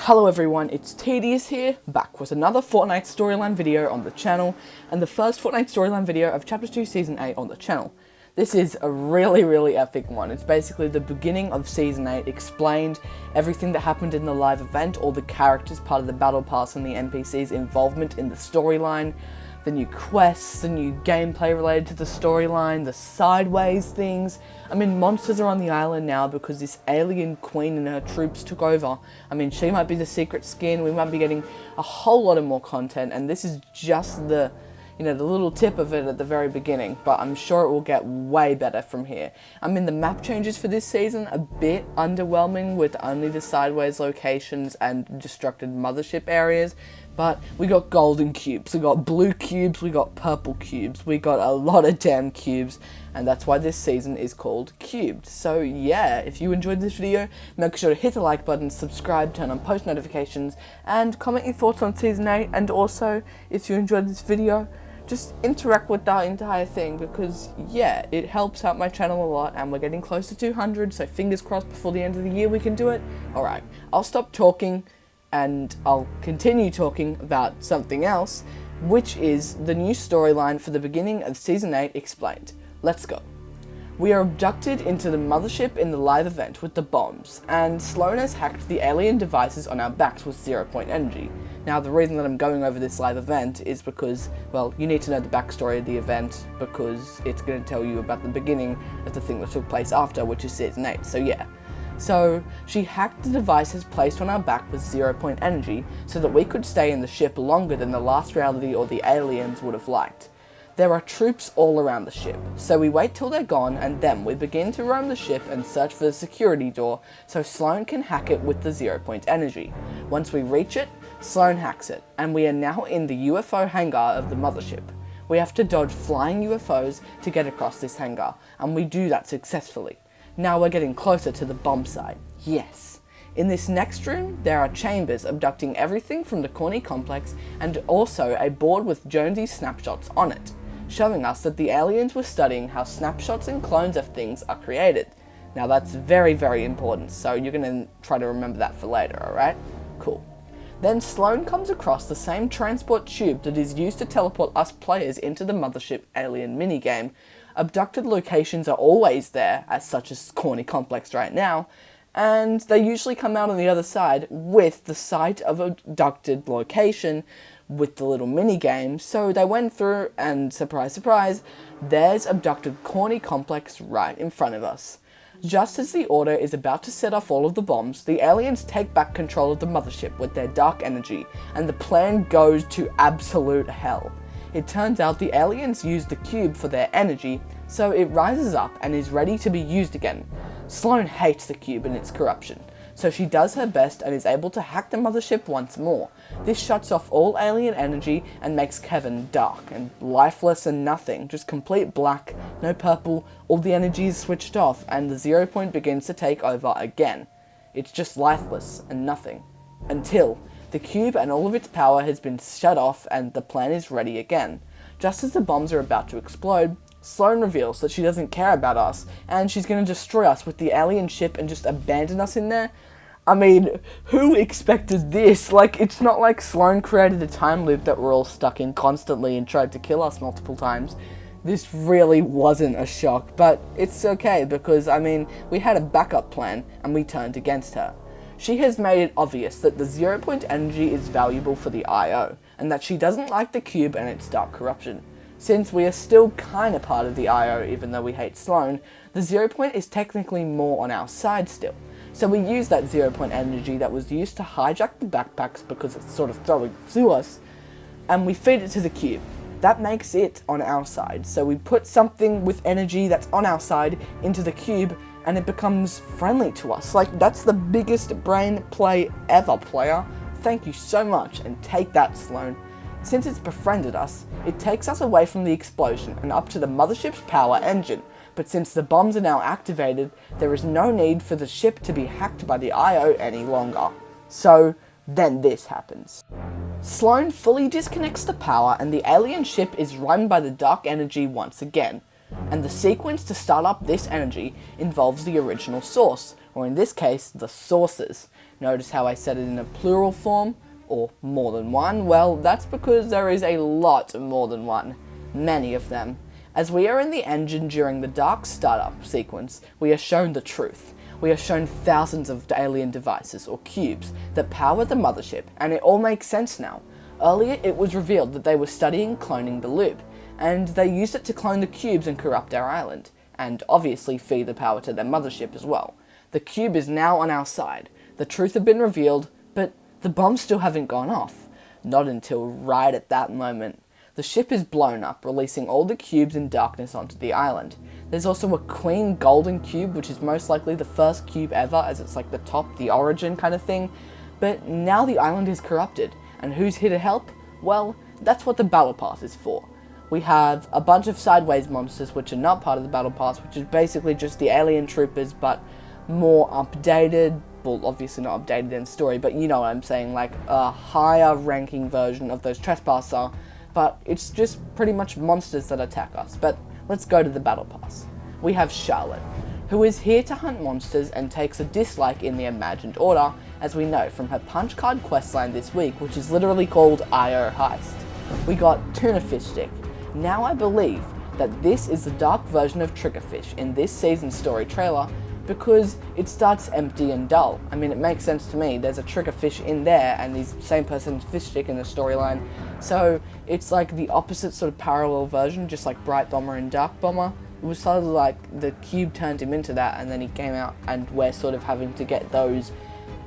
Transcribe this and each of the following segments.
Hello everyone, it's Tedious here, back with another Fortnite storyline video on the channel, and the first Fortnite storyline video of Chapter 2 Season 8 on the channel. This is a really epic one. It's basically the beginning of Season 8, explained everything that happened in the live event, all the characters, part of the Battle Pass and the NPCs' involvement in the storyline, the new quests, the new gameplay related to the storyline, the sideways things. I mean, monsters are on the island now because this alien queen and her troops took over. I mean, she might be the secret skin, we might be getting a whole lot of more content, and this is just the little tip of it at the very beginning, but I'm sure it will get way better from here. I mean, the map changes for this season, a bit underwhelming with only the sideways locations and destructed mothership areas, but we got golden cubes, we got blue cubes, we got purple cubes, we got a lot of damn cubes, and that's why this season is called Cubed. So yeah, if you enjoyed this video, make sure to hit the like button, subscribe, turn on post notifications, and comment your thoughts on Season 8, and also, if you enjoyed this video, just interact with the entire thing, because yeah, it helps out my channel a lot, and we're getting close to 200, so fingers crossed before the end of the year we can do it. Alright, I'll stop talking, and I'll continue talking about something else, which is the new storyline for the beginning of Season 8 explained. Let's go. We are abducted into the mothership in the live event with the bombs, and Sloan has hacked the alien devices on our backs with 0-point energy. Now, the reason that I'm going over this live event is because, well, you need to know the backstory of the event, because it's going to tell you about the beginning of the thing that took place after, which is Season 8, so yeah. So, she hacked the devices placed on our back with 0-point energy, so that we could stay in the ship longer than the last reality or the aliens would have liked. There are troops all around the ship, so we wait till they're gone, and then we begin to roam the ship and search for the security door so Sloan can hack it with the 0-point energy. Once we reach it, Sloan hacks it, and we are now in the UFO hangar of the mothership. We have to dodge flying UFOs to get across this hangar, and we do that successfully. Now we're getting closer to the bomb site. Yes. In this next room, there are chambers abducting everything from the Corny complex, and also a board with Jonesy's snapshots on it, showing us that the aliens were studying how snapshots and clones of things are created. Now that's very important, so you're going to try to remember that for later, alright? Cool. Then Sloan comes across the same transport tube that is used to teleport us players into the mothership alien minigame. Abducted locations are always there, as such as Corny complex right now, and they usually come out on the other side with the site of abducted location with the little minigame, so they went through and surprise, there's abducted Corny complex right in front of us. Just as the Order is about to set off all of the bombs, the aliens take back control of the mothership with their dark energy, and the plan goes to absolute hell. It turns out the aliens used the cube for their energy, so it rises up and is ready to be used again. Sloan hates the cube and its corruption, so she does her best and is able to hack the mothership once more. This shuts off all alien energy and makes Kevin dark and lifeless and nothing, just complete black, no purple, all the energy is switched off, and the 0-point begins to take over again. It's just lifeless and nothing, until the cube and all of its power has been shut off and the plan is ready again. Just as the bombs are about to explode, Sloan reveals that she doesn't care about us, and she's going to destroy us with the alien ship and just abandon us in there. I mean, who expected this? Like, it's not like Sloan created a time loop that we're all stuck in constantly and tried to kill us multiple times. This really wasn't a shock, but it's okay because, I mean, we had a backup plan and we turned against her. She has made it obvious that the 0-point energy is valuable for the IO, and that she doesn't like the cube and its dark corruption. Since we are still kinda part of the IO even though we hate Sloan, the 0-point is technically more on our side still. So we use that 0-point energy that was used to hijack the backpacks because it's sort of throwing through us, and we feed it to the cube. That makes it on our side. So we put something with energy that's on our side into the cube, and it becomes friendly to us. Like, that's the biggest brain play ever, player. Thank you so much, and take that, Sloan. Since it's befriended us, it takes us away from the explosion and up to the mothership's power engine. But since the bombs are now activated, there is no need for the ship to be hacked by the IO any longer. So, then this happens. Sloan fully disconnects the power and the alien ship is run by the dark energy once again. And the sequence to start up this energy involves the original source, or in this case, the sources. Notice how I said it in a plural form, or more than one? Well, that's because there is a lot more than one. Many of them. As we are in the engine during the dark startup sequence, we are shown the truth. We are shown thousands of alien devices, or cubes, that power the mothership, and it all makes sense now. Earlier, it was revealed that they were studying cloning the loop, and they used it to clone the cubes and corrupt our island, and obviously feed the power to their mothership as well. The cube is now on our side. The truth had been revealed, but the bombs still haven't gone off. Not until right at that moment. The ship is blown up, releasing all the cubes in darkness onto the island. There's also a queen golden cube, which is most likely the first cube ever, as it's like the top, the origin kind of thing. But now the island is corrupted, and who's here to help? Well, that's what the battle pass is for. We have a bunch of sideways monsters which are not part of the battle pass, which is basically just the alien troopers, but more updated. Well, obviously not updated in story, but you know what I'm saying, like a higher ranking version of those trespasser, but it's just pretty much monsters that attack us. But let's go to the battle pass. We have Charlotte, who is here to hunt monsters and takes a dislike in the imagined order, as we know from her punch card questline this week, which is literally called IO Heist. We got Tuna Fish Stick. Now I believe that this is the dark version of Triggerfish in this season's story trailer, because it starts empty and dull. I mean, it makes sense to me. There's a Triggerfish in there, and he's the same person's fish stick in the storyline. So it's like the opposite sort of parallel version, just like Bright Bomber and Dark Bomber. It was sort of like the cube turned him into that, and then he came out, and we're sort of having to get those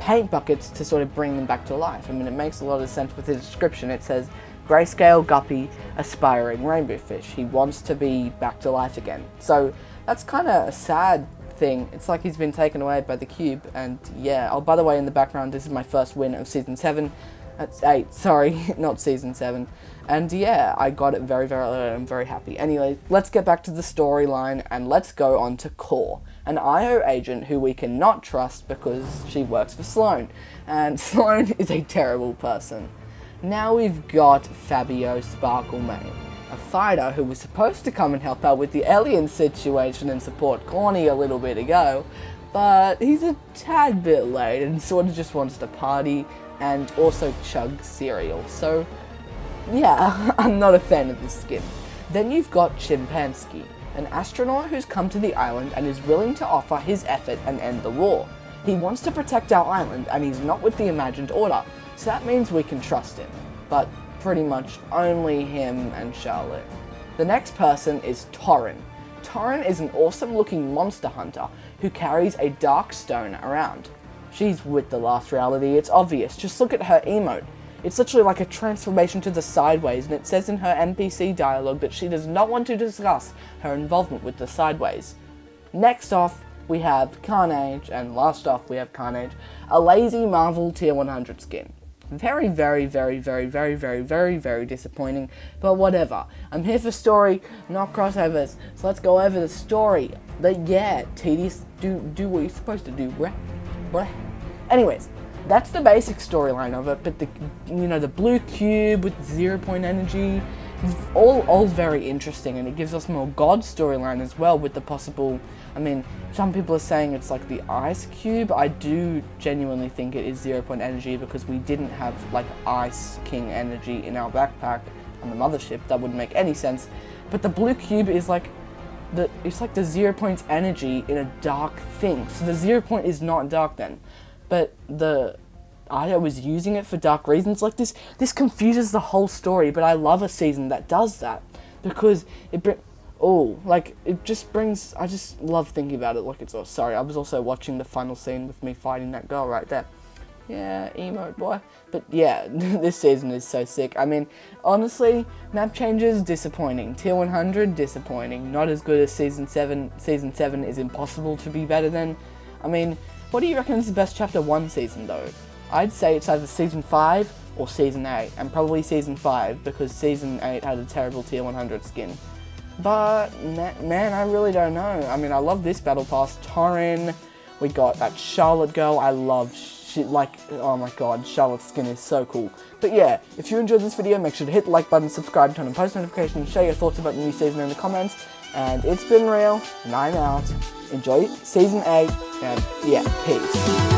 paint buckets to sort of bring them back to life. I mean, it makes a lot of sense with the description. It says, grayscale guppy, aspiring rainbow fish. He wants to be back to life again. So that's kind of a sad thing. It's like he's been taken away by the cube, and yeah. Oh, by the way, in the background, this is my first win of season 7. That's 8, sorry, not season 7. And yeah, I got it very, very early. I'm very happy. Anyway, let's get back to the storyline, and let's go on to Core, an IO agent who we cannot trust because she works for Sloan, and Sloan is a terrible person. Now we've got Fabio Sparklemane, a fighter who was supposed to come and help out with the alien situation and support Corny a little bit ago, but he's a tad bit late and sort of just wants to party and also chug cereal. So yeah, I'm not a fan of this skin. Then you've got Chimpanski, an astronaut who's come to the island and is willing to offer his effort and end the war. He wants to protect our island, and he's not with the imagined order, so that means we can trust him. But pretty much only him and Charlotte. The next person is Torrin. Torrin is an awesome looking monster hunter who carries a dark stone around. She's with the last reality, it's obvious. Just look at her emote. It's literally like a transformation to the sideways, and it says in her NPC dialogue that she does not want to discuss her involvement with the sideways. Next off, we have Carnage, and last off we have Carnage, a lazy Marvel tier 100 skin. Very, very, very, very, very, very, very, very disappointing, but whatever. I'm here for story, not crossovers, so let's go over the story. Yeah, tedious, do what you're supposed to do, bruh. Anyways, that's the basic storyline of it, but the blue cube with 0 point energy, all very interesting, and it gives us more God storyline as well with the possible, I mean, some people are saying it's like the Ice Cube. I do genuinely think it is 0 point energy because we didn't have like Ice King energy in our backpack on the mothership. That wouldn't make any sense. But the blue cube is like the 0 points energy in a dark thing. So the 0 point is not dark then. But the Ida was using it for dark reasons. Like this confuses the whole story, but I love a season that does that because it just brings, I just love thinking about it. Like sorry, I was also watching the final scene with me fighting that girl right there. Yeah, emo boy. But yeah, this season is so sick. I mean, honestly, map changes, disappointing. Tier 100, disappointing. Not as good as Season 7. Season 7 is impossible to be better than. I mean, what do you reckon is the best Chapter 1 season, though? I'd say it's either Season 5 or Season 8, and probably Season 5, because Season 8 had a terrible Tier 100 skin. But, man, I really don't know. I mean, I love this Battle Pass. Torrin, we got that Charlotte girl. I love oh my god, Charlotte's skin is so cool. But yeah, if you enjoyed this video, make sure to hit the like button, subscribe, turn on post notifications, share your thoughts about the new season in the comments, And it's been real, and I'm out. Enjoy season 8, and yeah, peace.